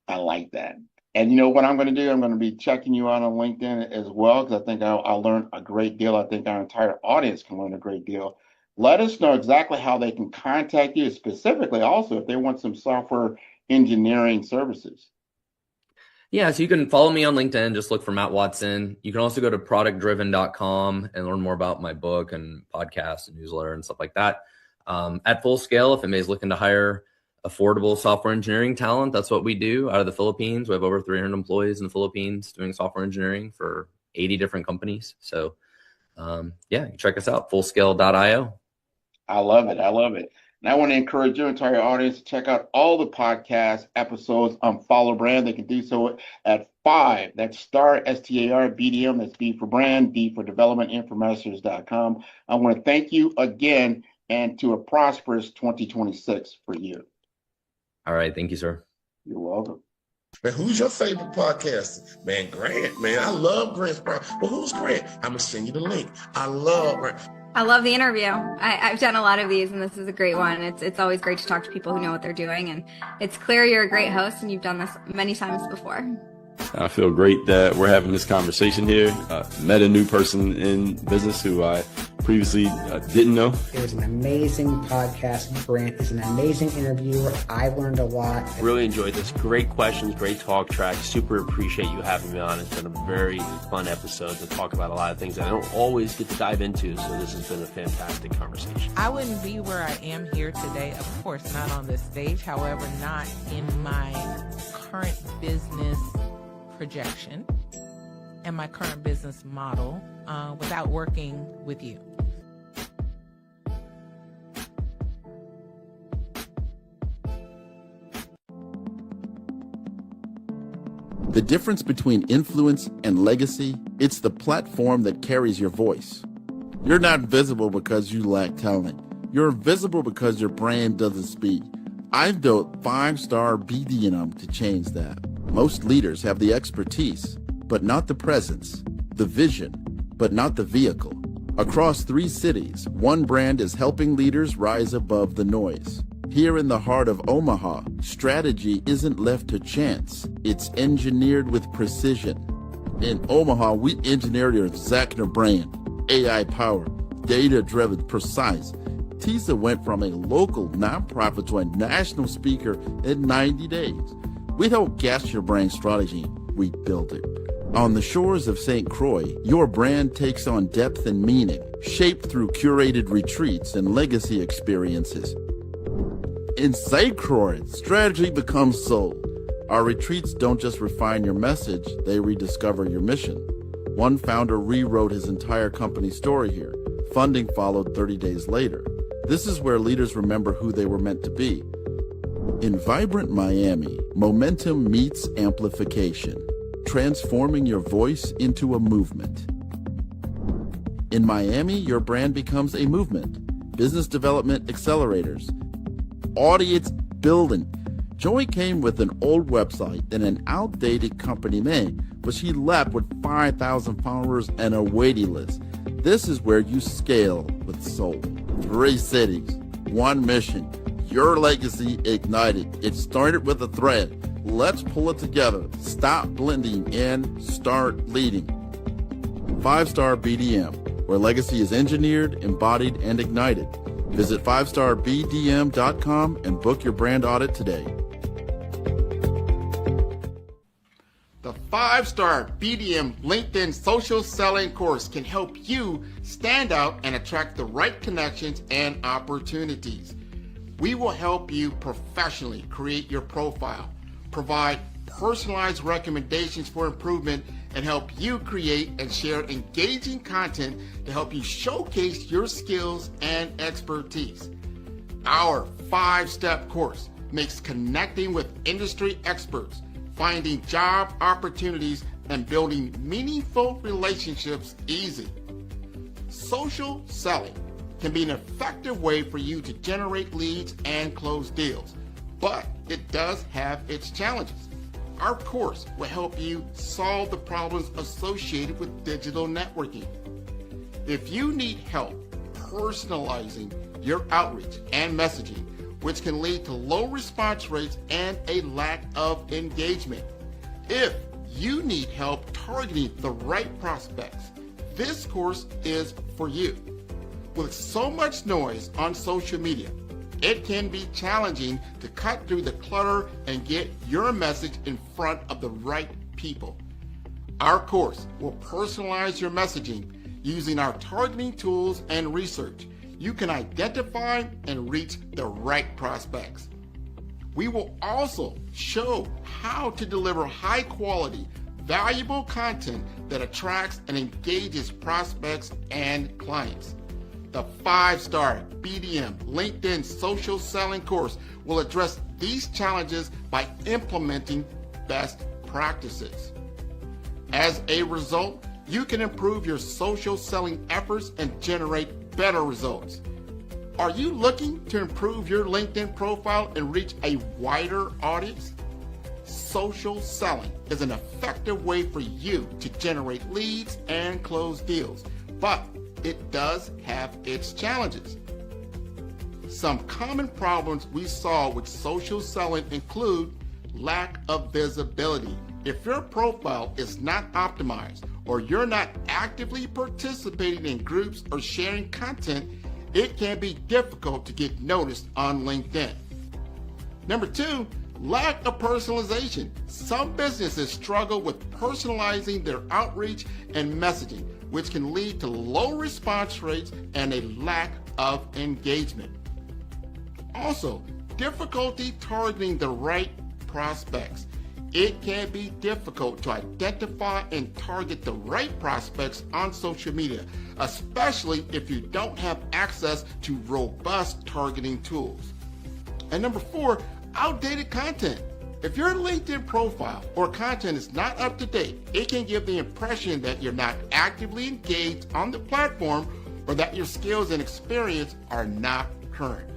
I like that. And what I'm going to do? I'm going to be checking you out on LinkedIn as well, because I think I'll learn a great deal. I think our entire audience can learn a great deal. Let us know exactly how they can contact you, specifically also if they want some software engineering services. Yeah, so you can follow me on LinkedIn. Just look for Matt Watson. You can also go to productdriven.com and learn more about my book and podcast and newsletter and stuff like that. At Full Scale, if anybody's looking to hire affordable software engineering talent, that's what we do out of the Philippines. We have over 300 employees in the Philippines doing software engineering for 80 different companies. So check us out, fullscale.io. I love it. I love it. And I want to encourage your entire audience to check out all the podcast episodes on Follow Brand. They can do so at 5. That's star, STAR, BDM. That's B for brand, D for development, infomasters.com. I want to thank you again, and to a prosperous 2026 for you. All right. Thank you, sir. You're welcome. Man, who's your favorite podcaster? Man, Grant, man. I love Grant's podcast. Well, who's Grant? I'm going to send you the link. I love Grant. I love the interview. I've done a lot of these, and this is a great one. It's always great to talk to people who know what they're doing, and it's clear you're a great host, and you've done this many times before. I feel great that we're having this conversation here. Met a new person in business who I previously didn't know. It was an amazing podcast. Grant is an amazing interviewer. I learned a lot. Really enjoyed this. Great questions, great talk track. Super appreciate you having me on. It's been a very fun episode to talk about a lot of things I don't always get to dive into. So this has been a fantastic conversation. I wouldn't be where I am here today, of course, not on this stage. However, not in my current business projection and my current business model without working with you. The difference between influence and legacy, it's the platform that carries your voice. You're not visible because you lack talent. You're visible because your brand doesn't speak. I've built 5-star BDM to change that. Most leaders have the expertise, but not the presence, the vision, but not the vehicle. Across 3 cities, one brand is helping leaders rise above the noise. Here in the heart of Omaha, strategy isn't left to chance. It's engineered with precision. In Omaha, we engineered your Zachner brand, AI-powered, data-driven, precise. TISA went from a local nonprofit to a national speaker in 90 days. We don't guess your brand strategy, we build it. On the shores of St. Croix, your brand takes on depth and meaning, shaped through curated retreats and legacy experiences. In St. Croix, strategy becomes soul. Our retreats don't just refine your message, they rediscover your mission. One founder rewrote his entire company story here. Funding followed 30 days later. This is where leaders remember who they were meant to be. In vibrant Miami, momentum meets amplification, transforming your voice into a movement. In Miami, your brand becomes a movement. Business development accelerators, audience building. Joy came with an old website and an outdated company name, but she left with 5,000 followers and a waiting list. This is where you scale with soul. 3 cities, 1 mission. Your legacy ignited. It started with a thread. Let's pull it together. Stop blending and start leading. 5-star BDM, where legacy is engineered, embodied, and ignited. Visit 5starbdm.com and book your brand audit today. The 5-star BDM LinkedIn social selling course can help you stand out and attract the right connections and opportunities. We will help you professionally create your profile, provide personalized recommendations for improvement, and help you create and share engaging content to help you showcase your skills and expertise. Our 5-step course makes connecting with industry experts, finding job opportunities, and building meaningful relationships easy. Social selling can be an effective way for you to generate leads and close deals, but it does have its challenges. Our course will help you solve the problems associated with digital networking. If you need help personalizing your outreach and messaging, which can lead to low response rates and a lack of engagement. If you need help targeting the right prospects, this course is for you. With so much noise on social media, it can be challenging to cut through the clutter and get your message in front of the right people. Our course will personalize your messaging using our targeting tools and research. You can identify and reach the right prospects. We will also show how to deliver high quality, valuable content that attracts and engages prospects and clients. The 5-star BDM LinkedIn social selling course will address these challenges by implementing best practices. As a result, you can improve your social selling efforts and generate better results. Are you looking to improve your LinkedIn profile and reach a wider audience? Social selling is an effective way for you to generate leads and close deals, but it does have its challenges. Some common problems we saw with social selling include lack of visibility. If your profile is not optimized or you're not actively participating in groups or sharing content, it can be difficult to get noticed on LinkedIn. Number 2, lack of personalization. Some businesses struggle with personalizing their outreach and messaging, which can lead to low response rates and a lack of engagement. Also, difficulty targeting the right prospects. It can be difficult to identify and target the right prospects on social media, especially if you don't have access to robust targeting tools. And number 4, outdated content. If your LinkedIn profile or content is not up to date, it can give the impression that you're not actively engaged on the platform or that your skills and experience are not current.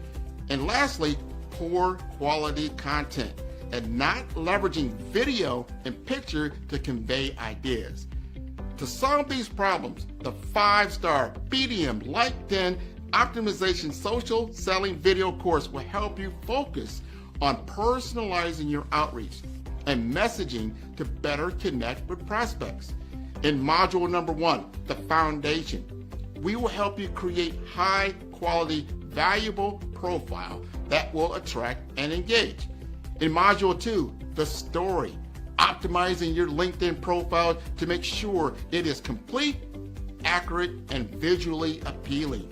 And lastly, poor quality content and not leveraging video and picture to convey ideas. To solve these problems, the 5-star BDM LinkedIn Optimization Social Selling video course will help you focus on personalizing your outreach and messaging to better connect with prospects. In module number 1, the foundation, we will help you create high quality, valuable profile that will attract and engage. In module 2, the story, optimizing your LinkedIn profile to make sure it is complete, accurate, and visually appealing.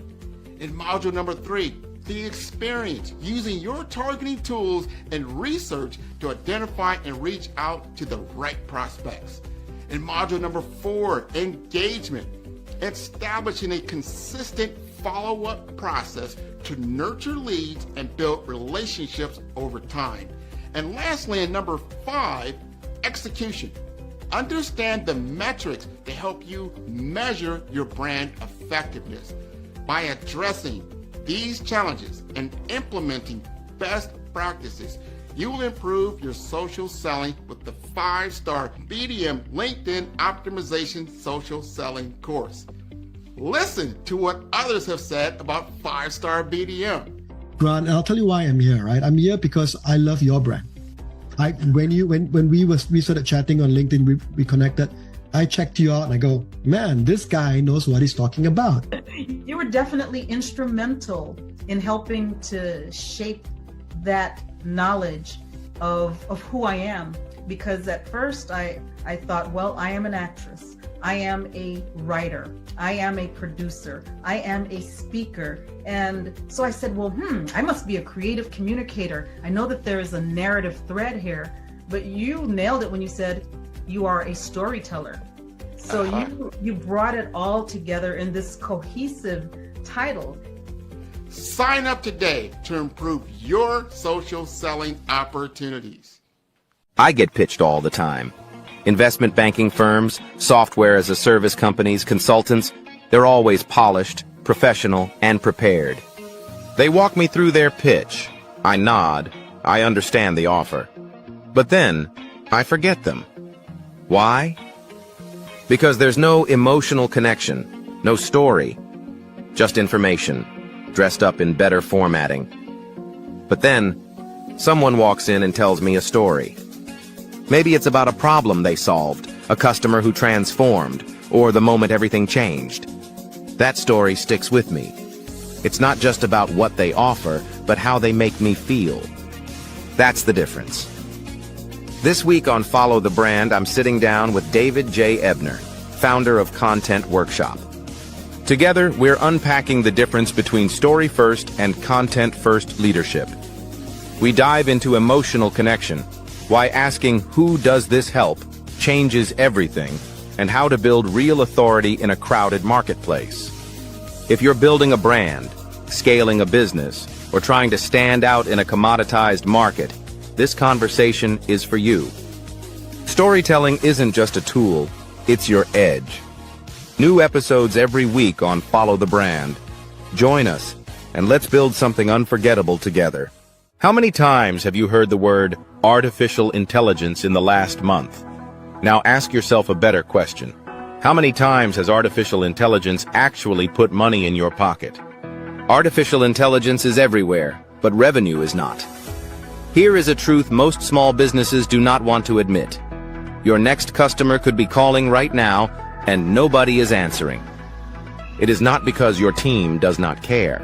In module number 3, the experience, using your targeting tools and research to identify and reach out to the right prospects. In module number 4, engagement, establishing a consistent follow-up process to nurture leads and build relationships over time. And lastly, in number 5, execution. Understand the metrics to help you measure your brand effectiveness. By addressing these challenges and implementing best practices, you will improve your social selling with the 5-star BDM LinkedIn Optimization Social Selling course. Listen to what others have said about 5-star BDM. Grant, I'll tell you why I'm here, right? I'm here because I love your brand. When we started chatting on LinkedIn, we connected. I checked you out and I go, man, this guy knows what he's talking about. You were definitely instrumental in helping to shape that knowledge of who I am. Because at first I thought, well, I am an actress. I am a writer. I am a producer. I am a speaker. And so I said, well, I must be a creative communicator. I know that there is a narrative thread here, but you nailed it when you said you are a storyteller. So you brought it all together in this cohesive title. Sign up today to improve your social selling opportunities. I get pitched all the time. Investment banking firms, software as a service companies, consultants, they're always polished, professional, and prepared. They walk me through their pitch. I nod. I understand the offer. But then, I forget them. Why? Because there's no emotional connection, no story, just information, dressed up in better formatting. But then, someone walks in and tells me a story. Maybe it's about a problem they solved, a customer who transformed, or the moment everything changed. That story sticks with me. It's not just about what they offer, but how they make me feel. That's the difference. This week on Follow the Brand, I'm sitting down with David J. Ebner, founder of Content Workshop. Together, we're unpacking the difference between story-first and content-first leadership. We dive into emotional connection, why asking who does this help changes everything, and how to build real authority in a crowded marketplace. If you're building a brand, scaling a business, or trying to stand out in a commoditized market, this conversation is for you. Storytelling isn't just a tool, it's your edge. New episodes every week on Follow the Brand. Join us, and let's build something unforgettable together. How many times have you heard the word artificial intelligence in the last month? Now ask yourself a better question. How many times has artificial intelligence actually put money in your pocket? Artificial intelligence is everywhere, but revenue is not. Here is a truth most small businesses do not want to admit. Your next customer could be calling right now, and nobody is answering. It is not because your team does not care.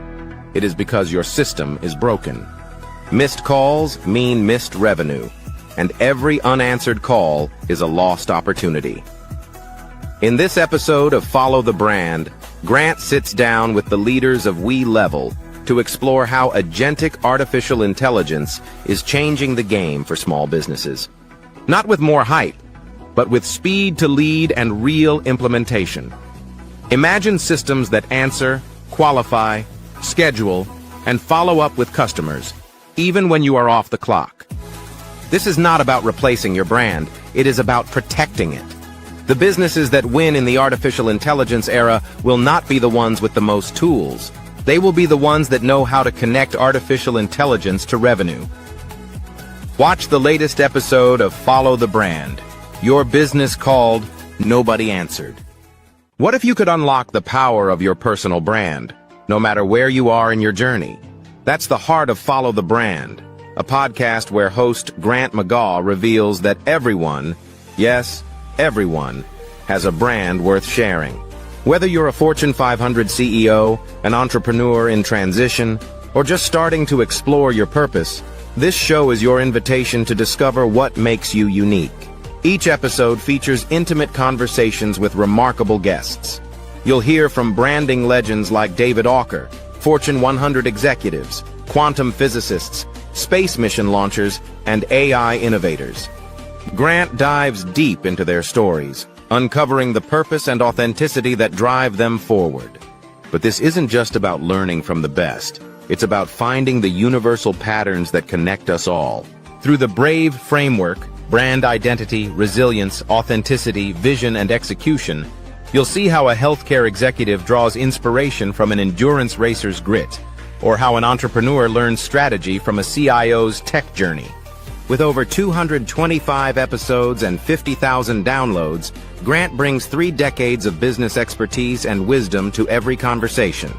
It is because your system is broken. Missed calls mean missed revenue, and every unanswered call is a lost opportunity. In this episode of Follow the Brand, Grant sits down with the leaders of We Level to explore how agentic artificial intelligence is changing the game for small businesses. Not with more hype, but with speed to lead and real implementation. Imagine systems that answer, qualify, schedule, and follow up with customers, even when you are off the clock. This is not about replacing your brand, it is about protecting it. The businesses that win in the artificial intelligence era will not be the ones with the most tools. They will be the ones that know how to connect artificial intelligence to revenue. Watch the latest episode of Follow the Brand, your business called Nobody Answered. What if you could unlock the power of your personal brand, no matter where you are in your journey? That's the heart of Follow the Brand, a podcast where host Grant McGaugh reveals that everyone, yes, everyone, has a brand worth sharing. Whether you're a Fortune 500 CEO, an entrepreneur in transition, or just starting to explore your purpose, this show is your invitation to discover what makes you unique. Each episode features intimate conversations with remarkable guests. You'll hear from branding legends like David Auker, Fortune 100 executives, quantum physicists, space mission launchers, and AI innovators. Grant dives deep into their stories, uncovering the purpose and authenticity that drive them forward. But this isn't just about learning from the best. It's about finding the universal patterns that connect us all. Through the BRAVE framework, brand identity, resilience, authenticity, vision, and execution, you'll see how a healthcare executive draws inspiration from an endurance racer's grit, or how an entrepreneur learns strategy from a CIO's tech journey. With over 225 episodes and 50,000 downloads, Grant brings 3 decades of business expertise and wisdom to every conversation.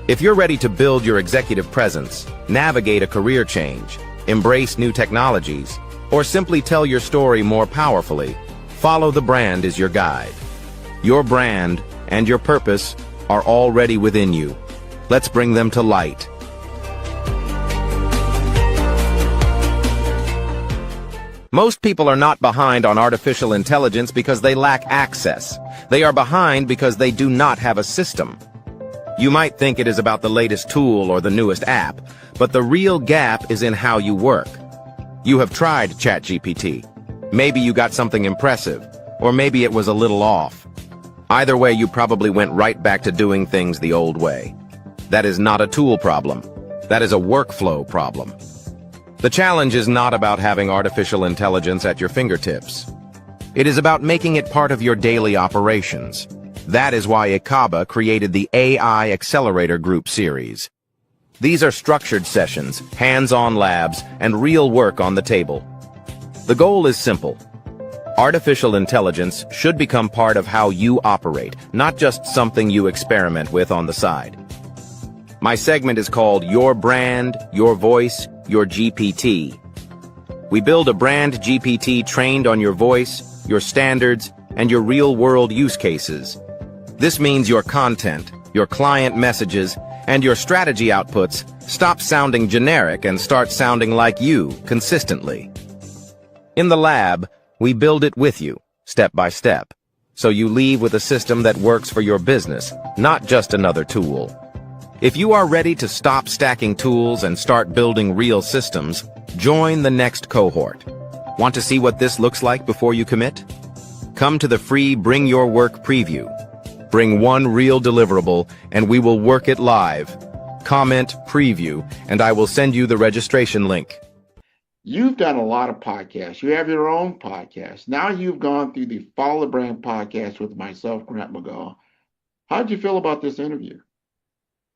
If you're ready to build your executive presence, navigate a career change, embrace new technologies, or simply tell your story more powerfully, Follow the Brand is your guide. Your brand and your purpose are already within you. Let's bring them to light. Most people are not behind on artificial intelligence because they lack access. They are behind because they do not have a system. You might think it is about the latest tool or the newest app, but the real gap is in how you work. You have tried ChatGPT. Maybe you got something impressive, or maybe it was a little off. Either way, you probably went right back to doing things the old way. That is not a tool problem. That is a workflow problem. The challenge is not about having artificial intelligence at your fingertips. It is about making it part of your daily operations. That is why ICABA created the AI Accelerator Group series. These are structured sessions, hands-on labs, and real work on the table. The goal is simple. Artificial intelligence should become part of how you operate, not just something you experiment with on the side. My segment is called Your Brand, Your Voice, Your GPT. We build a brand GPT trained on your voice, your standards, and your real-world use cases. This means your content, your client messages, and your strategy outputs stop sounding generic and start sounding like you consistently. In the lab, we build it with you, step by step, so you leave with a system that works for your business, not just another tool. If you are ready to stop stacking tools and start building real systems, join the next cohort. Want to see what this looks like before you commit? Come to the free Bring Your Work preview. Bring one real deliverable, and we will work it live. Comment preview, and I will send you the registration link. You've done a lot of podcasts. You have your own podcast. Now you've gone through the Follow the Brand podcast with myself, Grant McGaugh. How did you feel about this interview?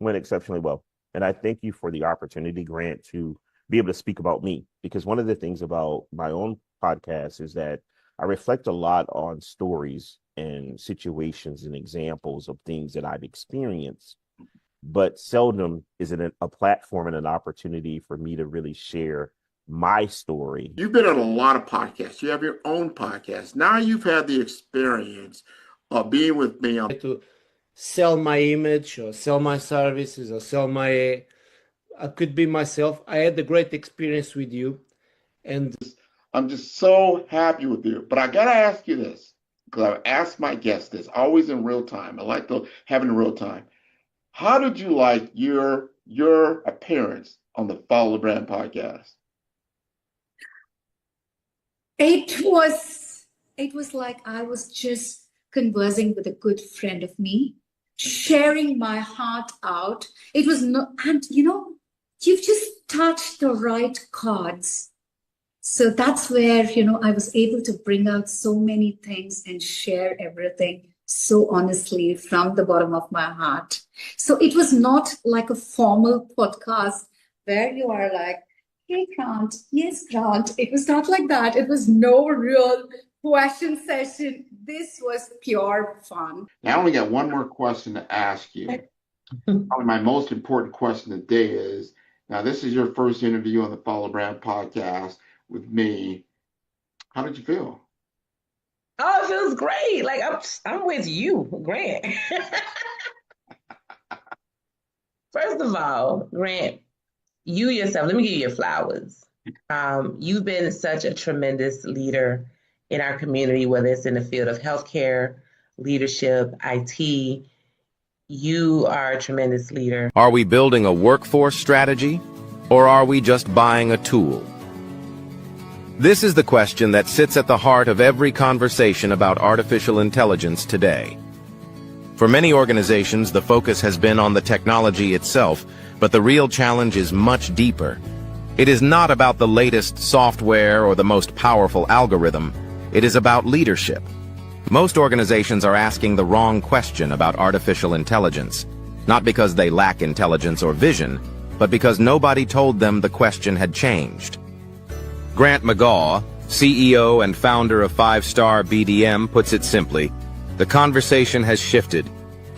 Went exceptionally well. And I thank you for the opportunity, Grant, to be able to speak about me. Because one of the things about my own podcast is that I reflect a lot on stories and situations and examples of things that I've experienced, but seldom is it a platform and an opportunity for me to really share my story. You've been on a lot of podcasts. You have your own podcast. Now you've had the experience of being with me on to sell my image or sell my services or sell my I could be myself. I had a great experience with you, and I'm just so happy with you. But I gotta ask you this, because I've asked my guests this always in real time. I like to have it in real time. How did you like your appearance on the Follow the Brand podcast? It was like I was just conversing with a good friend of me, sharing my heart out. It was no, and you've just touched the right chords. So that's where, I was able to bring out so many things and share everything so honestly from the bottom of my heart. So it was not like a formal podcast where you are like, hey, Grant, yes, Grant. It was not like that. It was no real question session. This was pure fun. Now, I only got one more question to ask you. Probably my most important question today is, now this is your first interview on the Follow Brand podcast with me. How did you feel? Oh, it feels great. Like I'm with you, Grant. First of all, Grant, you yourself, let me give you your flowers. You've been such a tremendous leader in our community, whether it's in the field of healthcare, leadership, IT. You are a tremendous leader. Are we building a workforce strategy, or are we just buying a tool? This is the question that sits at the heart of every conversation about artificial intelligence today. For many organizations, the focus has been on the technology itself, but the real challenge is much deeper. It is not about the latest software or the most powerful algorithm. It is about leadership. Most organizations are asking the wrong question about artificial intelligence, not because they lack intelligence or vision, but because nobody told them the question had changed. Grant McGaugh, CEO and founder of 5-Star BDM, puts it simply, the conversation has shifted.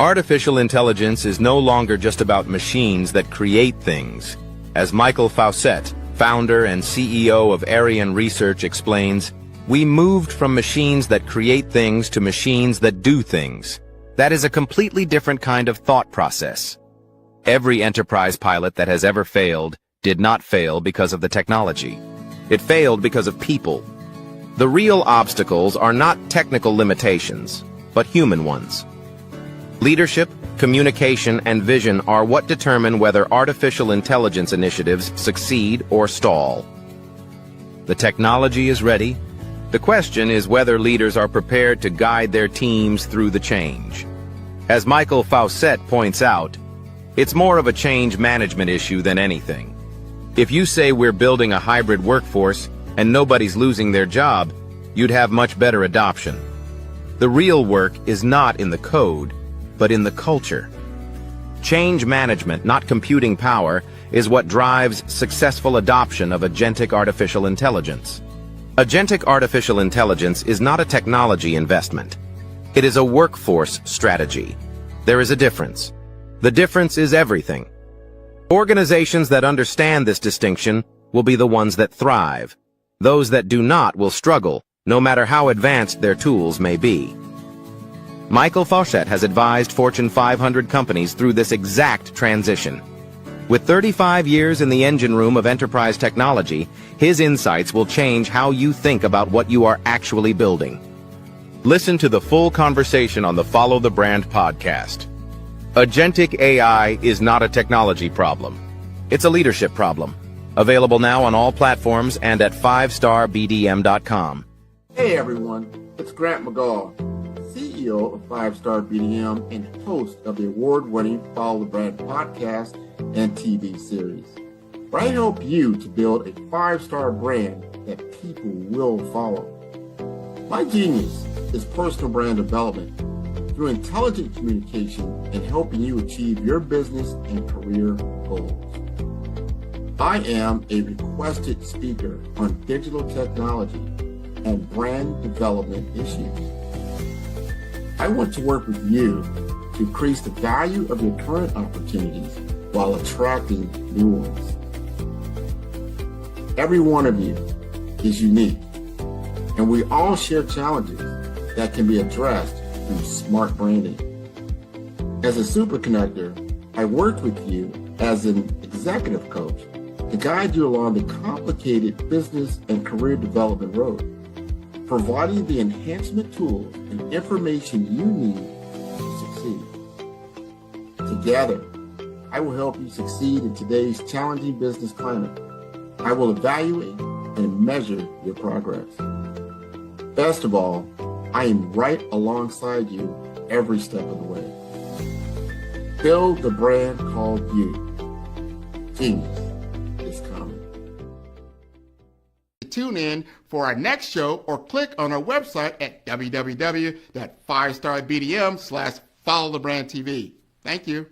Artificial intelligence is no longer just about machines that create things. As Michael Fawcett, founder and CEO of Arian Research, explains, we moved from machines that create things to machines that do things. That is a completely different kind of thought process. Every enterprise pilot that has ever failed did not fail because of the technology. It failed because of people. The real obstacles are not technical limitations, but human ones. Leadership, communication, and vision are what determine whether artificial intelligence initiatives succeed or stall. The technology is ready. The question is whether leaders are prepared to guide their teams through the change. As Michael Fawcett points out, it's more of a change management issue than anything. If you say we're building a hybrid workforce and nobody's losing their job, you'd have much better adoption. The real work is not in the code, but in the culture. Change management, not computing power, is what drives successful adoption of agentic artificial intelligence. Agentic artificial intelligence is not a technology investment. It is a workforce strategy. There is a difference. The difference is everything. Organizations that understand this distinction will be the ones that thrive. Those that do not will struggle, no matter how advanced their tools may be. Michael Fawcett has advised Fortune 500 companies through this exact transition. With 35 years in the engine room of enterprise technology, his insights will change how you think about what you are actually building. Listen to the full conversation on the Follow the Brand podcast. Agentic AI is not a technology problem. It's a leadership problem. Available now on all platforms and at 5starbdm.com. Hey everyone, it's Grant McGaugh, CEO of 5-Star BDM and host of the award-winning Follow the Brand podcast and TV series, where I help you to build a 5-star brand that people will follow. My genius is personal brand development through intelligent communication and helping you achieve your business and career goals. I am a requested speaker on digital technology, and brand development issues. I want to work with you to increase the value of your current opportunities while attracting new ones. Every one of you is unique, and we all share challenges that can be addressed through smart branding. As a super connector, I worked with you as an executive coach to guide you along the complicated business and career development road, providing the enhancement tools and information you need to succeed. Together, I will help you succeed in today's challenging business climate. I will evaluate and measure your progress. Best of all, I am right alongside you every step of the way. Build the brand called you. Genius is coming. Tune in for our next show or click on our website at www.firestarbdm/followthebrandtv. Thank you.